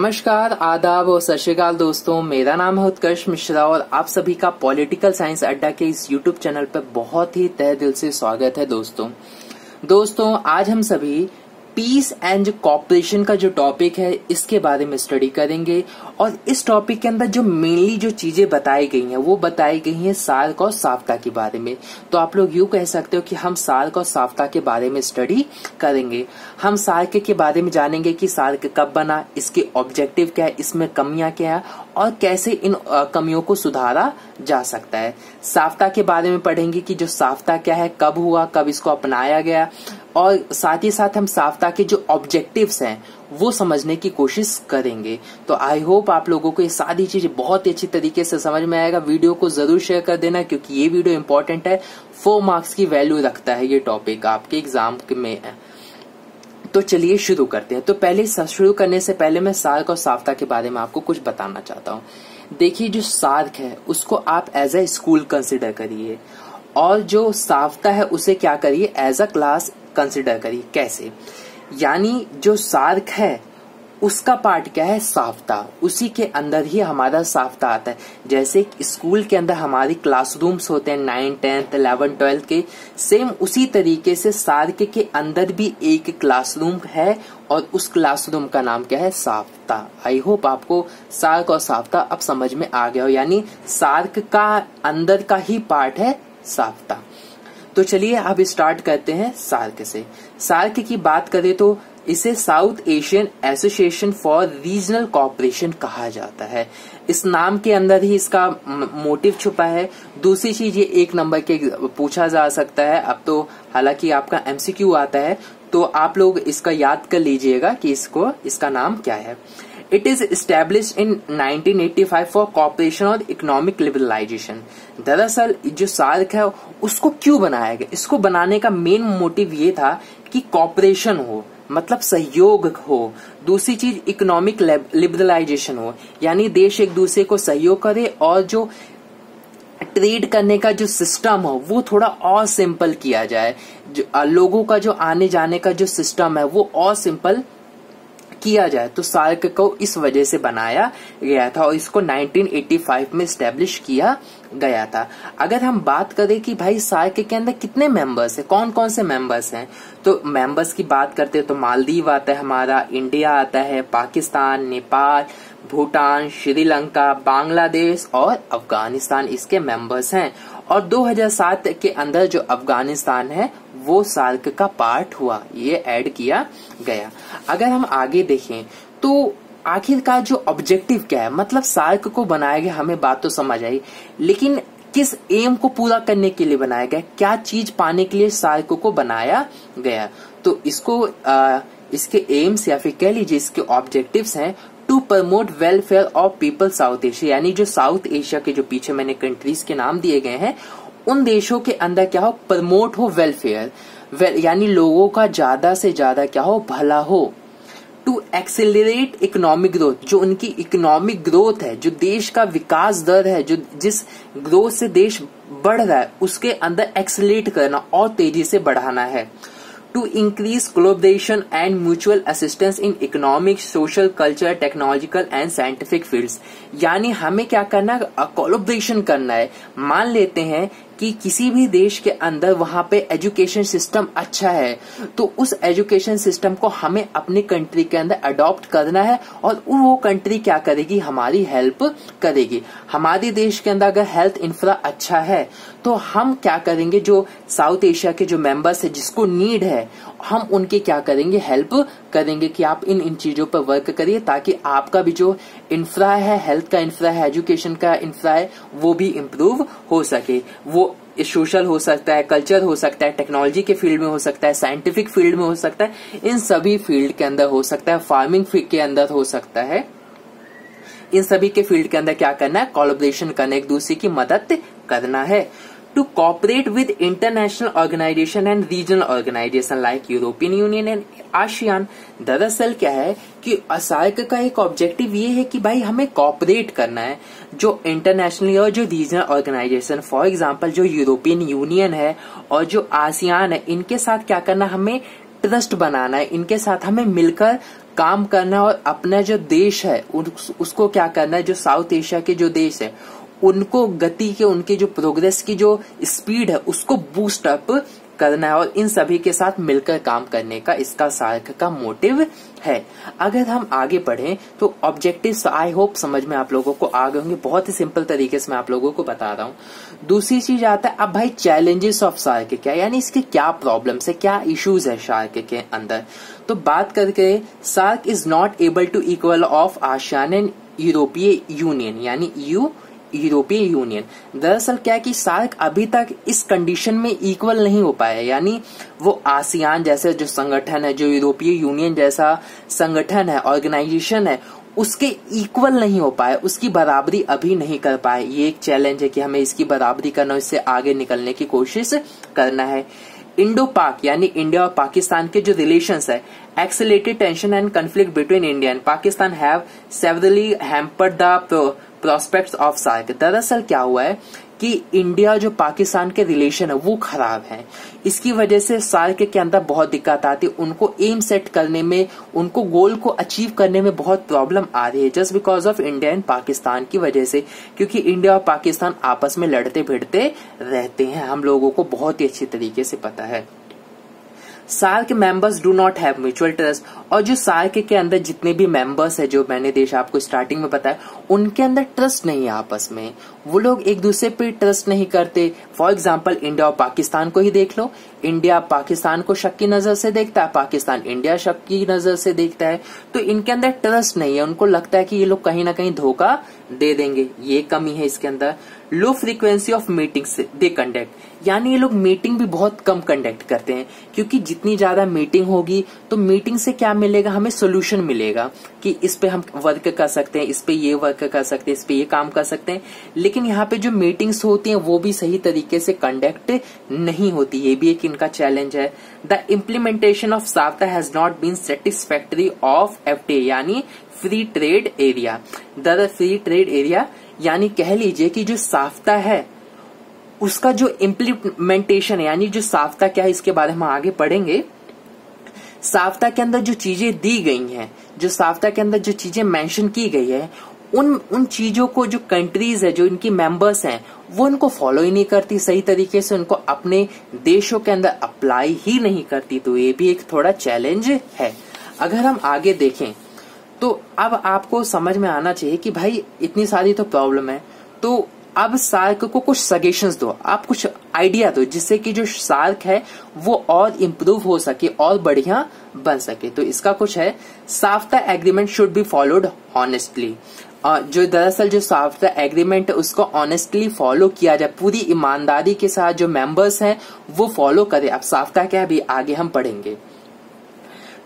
नमस्कार, आदाब और सत श्री अकाल दोस्तों। मेरा नाम है उत्कर्ष मिश्रा और आप सभी का पॉलिटिकल साइंस अड्डा के इस यूट्यूब चैनल पर बहुत ही तहे दिल से स्वागत है। दोस्तों आज हम सभी पीस एंड कॉपरेशन का जो टॉपिक है इसके बारे में स्टडी करेंगे और इस टॉपिक के अंदर जो मेनली जो चीजें बताई गई हैं वो बताई गई हैं सार्क और साफ्ता के बारे में। तो आप लोग यूं कह सकते हो कि हम सार्क और साफ्ता के बारे में स्टडी करेंगे। हम सार्क के बारे में जानेंगे कि सार्क कब बना, इसके ऑब्जेक्टिव क्या है, इसमें कमियां क्या है और कैसे इन कमियों को सुधारा जा सकता है। साफ्ता के बारे में पढ़ेंगे कि जो साफ्ता क्या है, कब हुआ, कब इसको अपनाया गया और साथ ही साथ हम साफ्ता के जो ऑब्जेक्टिव्स हैं वो समझने की कोशिश करेंगे। तो आई होप आप लोगों को ये सारी चीजें बहुत ही अच्छी तरीके से समझ में आएगा। वीडियो को जरूर शेयर कर देना क्योंकि ये वीडियो इंपॉर्टेंट है। 4 मार्क्स की वैल्यू रखता है ये टॉपिक आपके एग्जाम में। तो चलिए शुरू करते हैं। तो पहले शुरू करने से पहले मैं सार्क और साफ्ता के बारे में आपको कुछ बताना चाहता हूँ। देखिए, जो सार्क है उसको आप एज ए स्कूल कंसिडर करिए और जो साफ्ता है उसे क्या करिए, एज अ क्लास कंसिडर करिए। कैसे? यानी जो सार्क है उसका पार्ट क्या है, साफ्ता, उसी के अंदर ही हमारा साफ्ता आता है। जैसे स्कूल के अंदर हमारी क्लासरूम्स होते हैं 9, 10, 11, 12 के, सेम उसी तरीके से सार्क के अंदर भी एक क्लासरूम है और उस क्लासरूम का नाम क्या है, साफ्ता। आई होप आपको सार्क और साफ्ता अब समझ में आ गया हो। यानी सार्क का अंदर का ही पार्ट है साफ्ता। तो चलिए अब स्टार्ट करते हैं सार्क से। सार्क की बात करें तो इसे south Asian association for regional cooperation कहा जाता है। इस नाम के अंदर ही इसका मोटिव छुपा है। दूसरी चीज, ये 1 नंबर के पूछा जा सकता है। अब तो हालांकि आपका एमसीक्यू आता है तो आप लोग इसका याद कर लीजिएगा कि इसका नाम क्या है। It is established in 1985 for cooperation और इकोनॉमिक लिबरलाइजेशन। दरअसल जो सार्क है उसको क्यों बनाया गया, इसको बनाने का मेन मोटिव ये था कि कॉपरेशन हो, मतलब सहयोग हो। दूसरी चीज इकोनॉमिक लिबरलाइजेशन हो, यानी देश एक दूसरे को सहयोग करे और जो ट्रेड करने का जो सिस्टम हो वो थोड़ा और सिंपल किया जाए। जो लोगों का जो आने जाने का जो सिस्टम है वो और सिंपल किया जाए। तो सार्क को इस वजह से बनाया गया था और इसको 1985 में स्टैब्लिश किया गया था। अगर हम बात करें कि भाई सार्क के अंदर कितने मेंबर्स हैं, कौन कौन से मेंबर्स हैं, तो मेंबर्स की बात करते हैं तो मालदीव आता है हमारा, इंडिया आता है, पाकिस्तान, नेपाल, भूटान, श्रीलंका, बांग्लादेश और अफगानिस्तान इसके मेंबर्स हैं। और 2007 के अंदर जो अफगानिस्तान है वो सार्क का पार्ट हुआ, ये ऐड किया गया। अगर हम आगे देखें तो आखिरकार जो ऑब्जेक्टिव क्या है, मतलब सार्क को बनाया गया, हमें बात तो समझ आई, लेकिन किस एम को पूरा करने के लिए बनाया गया, क्या चीज पाने के लिए सार्क को बनाया गया। तो इसके एम्स या फिर कह लीजिए इसके ऑब्जेक्टिव्स हैं to promote welfare of people South Asia. यानी जो साउथ एशिया के जो पीछे मैंने कंट्रीज के नाम दिए गए हैं उन देशों के अंदर क्या हो, प्रमोट हो वेलफेयर, यानी लोगों का ज्यादा से ज्यादा क्या हो, भला हो। टू एक्सेलरेट इकोनॉमिक ग्रोथ, जो उनकी इकोनॉमिक ग्रोथ है, जो देश का विकास दर है, जो जिस ग्रोथ से देश बढ़ रहा है उसके अंदर एक्सेलरेट करना और तेजी से बढ़ाना है। To increase collaboration and mutual assistance in economic, social, culture, technological and scientific fields. यानी हमें क्या करना है, कोलैबोरेशन करना है। मान लेते हैं कि किसी भी देश के अंदर वहां पे एजुकेशन सिस्टम अच्छा है तो उस एजुकेशन सिस्टम को हमें अपनी कंट्री के अंदर अडॉप्ट करना है और वो कंट्री क्या करेगी, हमारी हेल्प करेगी। हमारे देश के अंदर अगर हेल्थ इंफ्रा अच्छा है तो हम क्या करेंगे, जो साउथ एशिया के जो मेंबर्स है जिसको नीड है हम उनके क्या करेंगे, हेल्प करेंगे कि आप इन चीजों पर वर्क करिए ताकि आपका भी जो इंफ्रा है, हेल्थ का इंफ्रा है, एजुकेशन का इंफ्रा है, वो भी इम्प्रूव हो सके। वो सोशल हो सकता है, कल्चर हो सकता है, टेक्नोलॉजी के फील्ड में हो सकता है, साइंटिफिक फील्ड में हो सकता है, इन सभी फील्ड के अंदर हो सकता है, फार्मिंग के अंदर हो सकता है। इन सभी के फील्ड के अंदर क्या करना है, कोलैबोरेशन करना, एक दूसरे की मदद करना है। To cooperate with international organization and regional organization like European Union and ASEAN. दरअसल क्या है कि सार्क का एक ऑब्जेक्टिव ये है कि भाई हमें कॉपरेट करना है जो इंटरनेशनली और जो रीजनल ऑर्गेनाइजेशन, फॉर एग्जांपल जो यूरोपियन यूनियन है और जो आसियान है, इनके साथ क्या करना, हमें ट्रस्ट बनाना है, इनके साथ हमें मिलकर काम करना है और अपना जो देश है उसको क्या करना है, जो साउथ एशिया के जो देश है उनको गति के, उनके जो प्रोग्रेस की जो स्पीड है उसको बूस्ट अप करना है और इन सभी के साथ मिलकर काम करने का इसका सार्क का मोटिव है। अगर हम आगे बढ़ें तो ऑब्जेक्टिव्स आई होप समझ में आप लोगों को आ गए होंगे, बहुत ही सिंपल तरीके से मैं आप लोगों को बता रहा हूं। दूसरी चीज आता है अब भाई चैलेंजेस ऑफ सार्क क्या, यानी इसके क्या प्रॉब्लम्स है, क्या इश्यूज है सार्क के अंदर। तो बात करके SAARC is not able to equal of ASEAN and यूरोपीय यूनियन, यानी यूरोपीय यूनियन। दरअसल क्या है कि सार्क अभी तक इस कंडीशन में इक्वल नहीं हो पाया, यानी वो आसियान जैसे जो संगठन है, जो यूरोपीय यूनियन जैसा संगठन है, ऑर्गेनाइजेशन है, उसके इक्वल नहीं हो पाए, उसकी बराबरी अभी नहीं कर पाए। ये एक चैलेंज है कि हमें इसकी बराबरी करना, इससे आगे निकलने की कोशिश करना है। इंडो पाक यानी इंडिया और पाकिस्तान के जो रिलेशंस है, accelerated tension and conflict between India and Pakistan have severely hampered the prospects of SAARC. दरअसल क्या हुआ है कि इंडिया जो पाकिस्तान के रिलेशन है वो खराब है, इसकी वजह से सार्क के अंदर बहुत दिक्कत आती है, उनको एम सेट करने में, उनको गोल को अचीव करने में बहुत प्रॉब्लम आ रही है, just because of India and Pakistan की वजह से, क्योंकि इंडिया और पाकिस्तान आपस में लड़ते भिड़ते रहते हैं, हम लोगों को बहुत ही अच्छी तरीके से पता है। SAARC members do not have mutual trust, और जो सार्क के अंदर जितने भी मेंबर्स है, जो मैंने देश आपको स्टार्टिंग में बताया, उनके अंदर ट्रस्ट नहीं है आपस में, वो लोग एक दूसरे पे ट्रस्ट नहीं करते। फॉर एग्जांपल इंडिया और पाकिस्तान को ही देख लो, इंडिया पाकिस्तान को शक की नजर से देखता है, पाकिस्तान इंडिया शक की नजर से देखता है, तो इनके अंदर ट्रस्ट नहीं है, उनको लगता है कि ये लोग कहीं ना कहीं धोखा दे देंगे, ये कमी है इसके अंदर। Low frequency of meetings they conduct, यानी ये लोग मीटिंग भी बहुत कम कंडक्ट करते हैं, क्योंकि जितनी ज्यादा मीटिंग होगी तो मीटिंग से क्या मिलेगा, हमें सोल्यूशन मिलेगा कि इस पे हम वर्क कर सकते हैं, इस पे ये वर्क कर सकते हैं, इस पे ये काम कर सकते हैं। लेकिन यहाँ पे जो मीटिंग्स होती हैं वो भी सही तरीके से कंडक्ट नहीं होती, ये भी एक इनका चैलेंज है। The implementation of SAARC has not been satisfactory of FTA यानी free trade area. The free trade area यानी कह लीजिए कि जो साफ्ता है उसका जो इम्प्लीमेंटेशन है, यानी जो साफ्ता क्या है इसके बारे में आगे पढ़ेंगे। साफ्ता के अंदर जो चीजें दी गई हैं, जो साफ्ता के अंदर जो चीजें मेंशन की गई है, उन चीजों को जो कंट्रीज है, जो इनकी मेंबर्स हैं, वो उनको फॉलो ही नहीं करती सही तरीके से, उनको अपने देशों के अंदर अप्लाई ही नहीं करती, तो ये भी एक थोड़ा चैलेंज है। अगर हम आगे देखें तो अब आपको समझ में आना चाहिए कि भाई इतनी सारी तो प्रॉब्लम है, तो अब सार्क को कुछ सजेशंस दो, आप कुछ आइडिया दो, जिससे कि जो सार्क है वो और इम्प्रूव हो सके और बढ़िया बन सके। तो इसका कुछ है, SAFTA agreement should be followed honestly. जो दरअसल जो साफ्ता एग्रीमेंट है उसको ऑनेस्टली फॉलो किया जाए, पूरी ईमानदारी के साथ जो मेंबर्स हैं वो फॉलो करे। अब साफ्ता क्या है भी आगे हम पढ़ेंगे।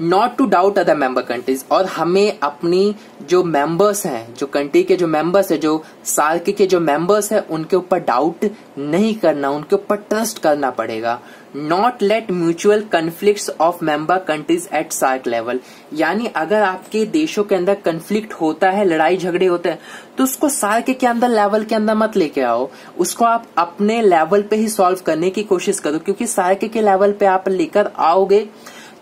Not to doubt other member countries, और हमें अपनी जो मेंबर्स हैं, जो कंट्री के जो मेंबर्स है, जो सार्क के जो मेंबर्स है, उनके ऊपर डाउट नहीं करना, उनके ऊपर ट्रस्ट करना पड़ेगा। Not let mutual conflicts of member countries at SAARC level, यानी अगर आपके देशों के अंदर कन्फ्लिक्ट होता है, लड़ाई झगड़े होते हैं, तो उसको सार्क के अंदर लेवल के अंदर मत लेके आओ, उसको आप अपने लेवल पे ही सॉल्व करने की कोशिश करो, क्योंकि सार्क के लेवल पे आप लेकर आओगे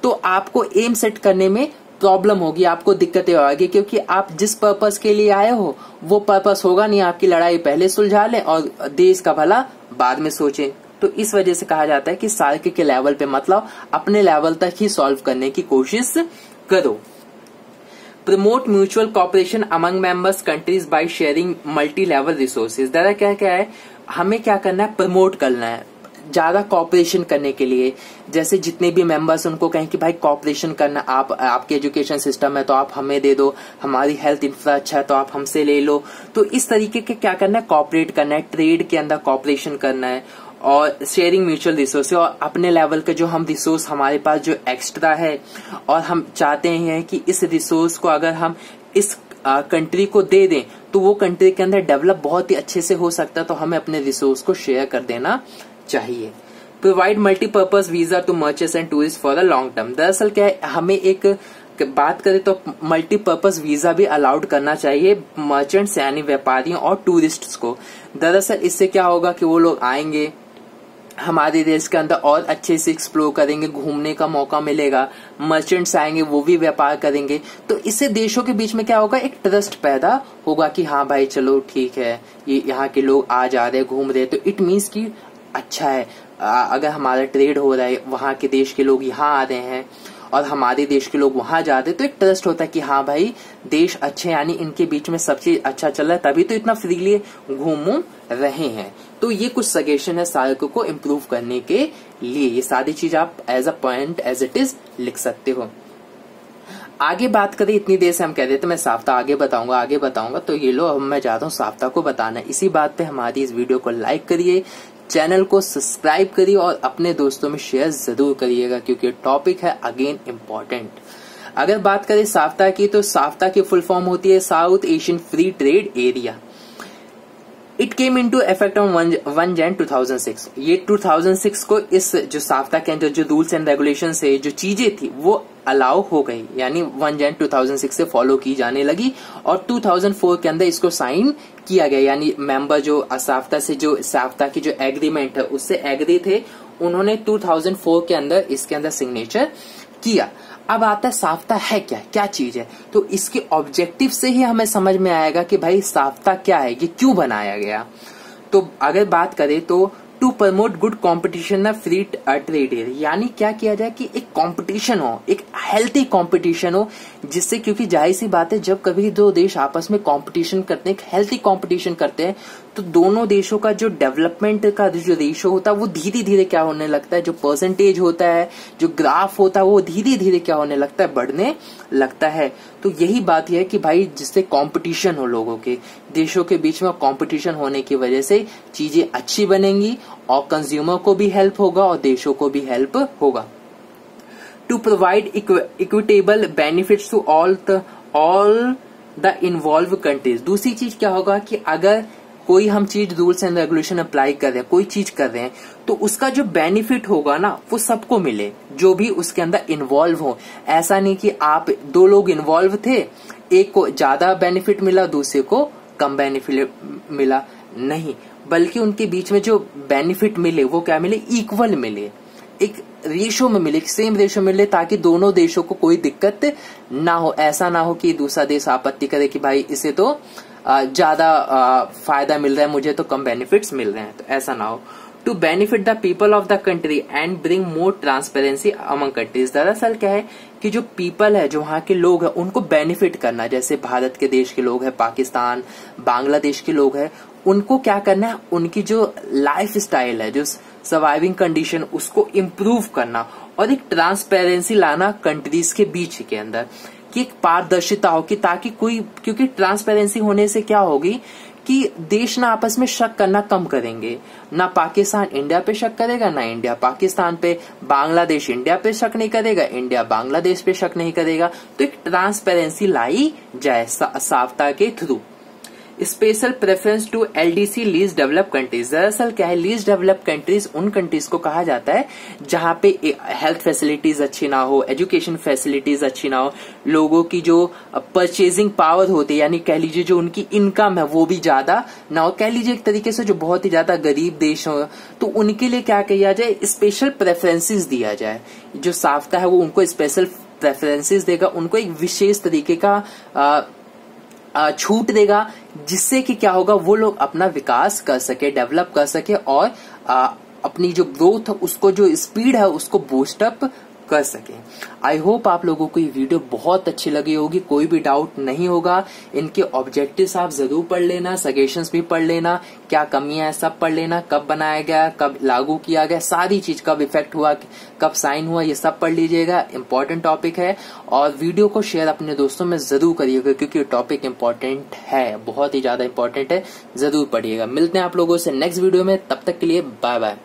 तो आपको एम सेट करने में प्रॉब्लम होगी, आपको दिक्कतें आएगी, क्योंकि आप जिस पर्पस के लिए आए हो वो पर्पस होगा नहीं, आपकी लड़ाई पहले सुलझा लें और देश का भला बाद में सोचें। तो इस वजह से कहा जाता है कि सार्क के लेवल पे मत लाओ, अपने लेवल तक ही सॉल्व करने की कोशिश करो। Promote mutual cooperation among members countries by sharing multi level resources. दादा क्या है, हमें क्या करना है, प्रमोट करना है ज्यादा कॉपरेशन करने के लिए। जैसे जितने भी मेंबर्स उनको कहें कि भाई कॉपरेशन करना, आपके एजुकेशन सिस्टम है तो आप हमें दे दो, हमारी हेल्थ इंफ्रा अच्छा है तो आप हमसे ले लो। तो इस तरीके के क्या करना है, कॉपरेट करना है, ट्रेड के अंदर कॉपरेशन करना है, और शेयरिंग म्यूचुअल रिसोर्स, और अपने लेवल के जो हम रिसोर्स हमारे पास जो एक्स्ट्रा है और हम चाहते हैं कि इस रिसोर्स को अगर हम इस कंट्री को दे दें तो वो कंट्री के अंदर डेवलप बहुत ही अच्छे से हो सकता है, तो हमें अपने रिसोर्स को शेयर कर देना चाहिए। Provide multipurpose visa to merchants and tourist for the long term. दरअसल क्या है, हमें एक बात करें तो मल्टीपर्पज वीजा भी अलाउड करना चाहिए मर्चेंट्स यानी व्यापारियों और टूरिस्ट्स को। दरअसल इससे क्या होगा कि वो लोग आएंगे, हमारे देश के अंदर और अच्छे से एक्सप्लोर करेंगे, घूमने का मौका मिलेगा, मर्चेंट्स आएंगे, वो भी व्यापार करेंगे। तो इससे देशों के बीच में क्या होगा, एक ट्रस्ट पैदा होगा कि हाँ भाई चलो ठीक है, ये यहाँ के लोग आ जा रहे घूम रहे, तो इट मीन्स कि अच्छा है। अगर हमारा ट्रेड हो रहा है, वहां के देश के लोग यहाँ आ रहे हैं और हमारे देश के लोग वहां जाते, तो एक ट्रस्ट होता है कि हाँ भाई देश अच्छे, यानी इनके बीच में सब चीज अच्छा चल रहा है, तभी तो इतना फ्रीली घूम रहे हैं। तो ये कुछ सजेशन है सार्क को इम्प्रूव करने के लिए। ये सारी चीज आप as a point as it is लिख सकते हो। आगे बात करें, इतनी देर से हम कह रहे थे मैं साफ्ता आगे बताऊंगा, तो ये लो अब मैं जाता हूँ साफ्ता को बताना। इसी बात पे हमारी इस वीडियो को लाइक करिए, चैनल को सब्सक्राइब करिए और अपने दोस्तों में शेयर जरूर करिएगा, क्योंकि टॉपिक है अगेन इम्पोर्टेंट। अगर बात करें साफ्ता की, तो साफ्ता की फुल फॉर्म होती है south Asian free trade area. It came into effect on 1 Jain 2006। ये 2006 को इस जो साफ्ता के अंदर जो रूल्स एंड रेगुलेशन से जो चीजें थी वो अलाउ हो गई, यानी 1 जैन 2006 से फॉलो की जाने लगी और 2004 के अंदर इसको साइन किया गया। यानी मेंबर जो साफ्ता से जो साफ्ता की जो एग्रीमेंट है उससे एग्री थे, उन्होंने 2004 के अंदर इसके अंदर सिग्नेचर किया। अब आता है साफ्ता है क्या चीज है, तो इसके ऑब्जेक्टिव से ही हमें समझ में आएगा कि भाई साफ्ता क्या है, ये क्यों बनाया गया। तो अगर बात करें तो to promote good competition free trade area, यानी क्या किया जाए कि एक कंपटीशन हो, एक हेल्थी कंपटीशन हो, जिससे, क्योंकि जाहिर सी बात है जब कभी दो देश आपस में कंपटीशन करते हैं, हेल्थी कंपटीशन करते हैं, तो दोनों देशों का जो डेवलपमेंट का जो रेशो होता है वो धीरे धीरे क्या होने लगता है, जो परसेंटेज होता है, जो ग्राफ होता है वो धीरे धीरे क्या होने लगता है, बढ़ने लगता है। तो यही बात यह है कि भाई जिससे कंपटीशन हो, लोगों के देशों के बीच में कंपटीशन होने की वजह से चीजें अच्छी बनेंगी और कंज्यूमर को भी हेल्प होगा और देशों को भी हेल्प होगा। To provide equitable benefits to all the involve countries. दूसरी चीज क्या होगा कि अगर कोई हम चीज रूल्स एंड रेगुलेशन अप्लाई कर रहे हैं, कोई चीज कर रहे हैं, तो उसका जो बेनिफिट होगा ना वो सबको मिले, जो भी उसके अंदर इन्वॉल्व हो। ऐसा नहीं कि आप दो लोग इन्वॉल्व थे, एक को ज्यादा बेनिफिट मिला, दूसरे को कम बेनिफिट मिला, नहीं, बल्कि उनके बीच में जो बेनिफिट मिले वो क्या मिले, इक्वल मिले, एक रेशो में मिले, सेम रेशो मिले, ताकि दोनों देशों को कोई दिक्कत ना हो। ऐसा ना हो कि दूसरा देश आपत्ति करे कि भाई इसे तो ज्यादा फायदा मिल रहा है, मुझे तो कम बेनिफिट्स मिल रहे हैं, तो ऐसा ना हो। To benefit the people of the country and bring more transparency among countries. दरअसल क्या है कि जो पीपल है, जो वहां के लोग हैं, उनको बेनिफिट करना, जैसे भारत के देश के लोग हैं, पाकिस्तान, बांग्लादेश के लोग हैं, उनको क्या करना है, उनकी जो लाइफ स्टाइल है, जो सर्वाइविंग कंडीशन, उसको इम्प्रूव करना और एक ट्रांसपेरेंसी लाना कंट्रीज के बीच के अंदर, कि एक पारदर्शिता हो, कि ताकि कोई, क्योंकि ट्रांसपेरेंसी होने से क्या होगी कि देश ना आपस में शक करना कम करेंगे, ना पाकिस्तान इंडिया पे शक करेगा, ना इंडिया पाकिस्तान पे, बांग्लादेश इंडिया पे शक नहीं करेगा, इंडिया बांग्लादेश पे शक नहीं करेगा। तो एक ट्रांसपेरेंसी लाई जाए साफ्ता के through. Special preference to LDC least develop countries. दरअसल क्या है, लीस्ट डेवलप कंट्रीज उन कंट्रीज को कहा जाता है जहां पे हेल्थ फैसिलिटीज अच्छी ना हो, एजुकेशन फैसिलिटीज अच्छी ना हो, लोगों की जो परचेजिंग पावर होती है, यानी कह लीजिए जो उनकी इनकम है वो भी ज्यादा ना हो, कह लीजिए एक तरीके से जो बहुत ही ज्यादा गरीब देश हो, तो उनके लिए क्या किया जाए, स्पेशल प्रेफरेंसेस दिया जाए। जो साफ्ता है वो उनको स्पेशल प्रेफरेंसेस देगा, उनको एक विशेष तरीके का छूट देगा, जिससे कि क्या होगा, वो लोग अपना विकास कर सके, डेवलप कर सके और अपनी जो ग्रोथ उसको, जो स्पीड है उसको बूस्ट अप कर सके। आई होप आप लोगों को ये वीडियो बहुत अच्छी लगी होगी, कोई भी डाउट नहीं होगा। इनके ऑब्जेक्टिव्स आप जरूर पढ़ लेना, सजेशंस भी पढ़ लेना, क्या कमियां है सब पढ़ लेना, कब बनाया गया, कब लागू किया गया, सारी चीज, कब इफेक्ट हुआ, कब साइन हुआ, ये सब पढ़ लीजिएगा। इंपॉर्टेंट टॉपिक है और वीडियो को शेयर अपने दोस्तों में जरूर करिएगा, क्योंकि टॉपिक इंपॉर्टेंट है, बहुत ही ज्यादा इंपॉर्टेंट है, जरूर पढ़िएगा। मिलते हैं आप लोगों से नेक्स्ट वीडियो में, तब तक के लिए बाय बाय।